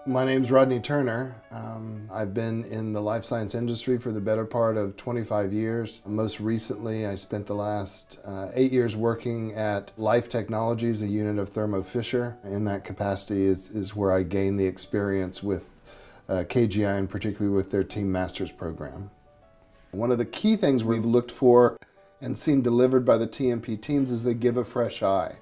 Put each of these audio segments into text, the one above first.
My name's Rodney Turner. I've been in the life science industry for the better part of 25 years. Most recently, I spent the last 8 years working at Life Technologies, a unit of Thermo Fisher. In that capacity is where I gained the experience with KGI, and particularly with their Team Masters program. One of the key things we've looked for and seen delivered by the TMP teams is they give a fresh eye.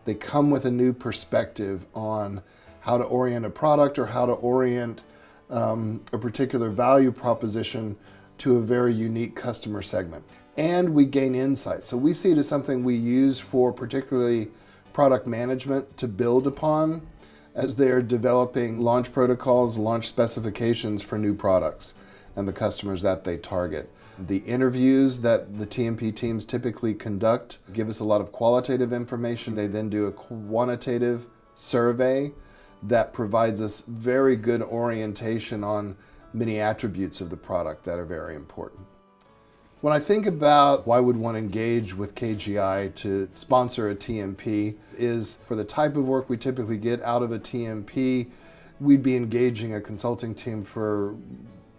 They come with a new perspective on how to orient a product or how to orient a particular value proposition to a very unique customer segment. And we gain insight. So we see it as something we use for particularly product management to build upon as they're developing launch protocols, launch specifications for new products and the customers that they target. The interviews that the TMP teams typically conduct give us a lot of qualitative information. They then do a quantitative survey that provides us very good orientation on many attributes of the product that are very important. When I think about why would one engage with KGI to sponsor a TMP is for the type of work we typically get out of a TMP, we'd be engaging a consulting team for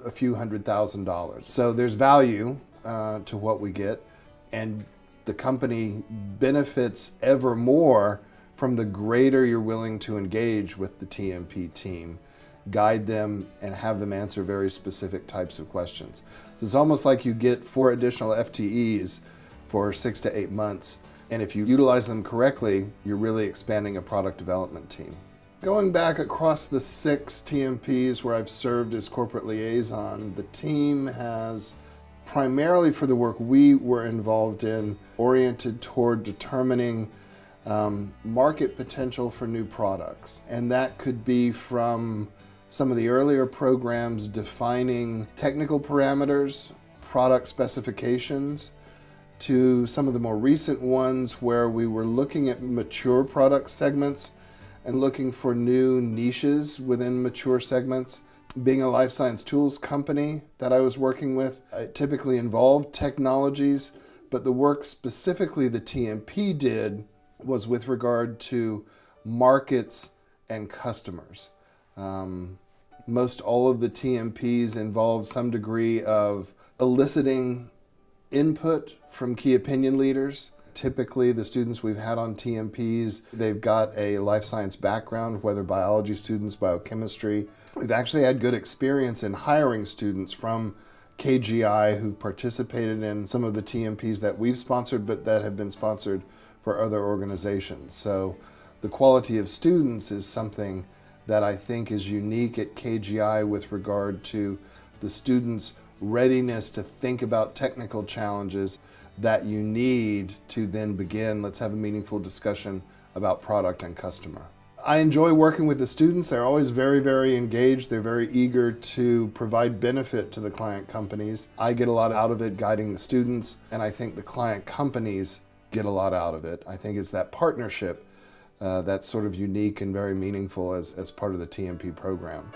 a few $100,000. So there's value to what we get, and the company benefits ever more from the greater you're willing to engage with the TMP team, guide them, and have them answer very specific types of questions. So it's almost like you get 4 additional FTEs for 6 to 8 months, and if you utilize them correctly, you're really expanding a product development team. Going back across the 6 TMPs where I've served as corporate liaison, the team has, primarily for the work we were involved in, oriented toward determining market potential for new products. And that could be from some of the earlier programs defining technical parameters, product specifications, to some of the more recent ones where we were looking at mature product segments and looking for new niches within mature segments. Being a life science tools company that I was working with, it typically involved technologies, but the work specifically the TMP did was with regard to markets and customers. Most all of the TMPs involve some degree of eliciting input from key opinion leaders. Typically, the students we've had on TMPs, they've got a life science background, whether biology students, biochemistry. We've actually had good experience in hiring students from KGI who participated in some of the TMPs that we've sponsored, but that have been sponsored for other organizations. So the quality of students is something that I think is unique at KGI with regard to the students' readiness to think about technical challenges that you need to then begin, let's have a meaningful discussion about product and customer. I enjoy working with the students. They're always very, very engaged. They're very eager to provide benefit to the client companies. I get a lot out of it guiding the students, and I think the client companies get a lot out of it. I think it's that partnership that's sort of unique and very meaningful as part of the TMP program.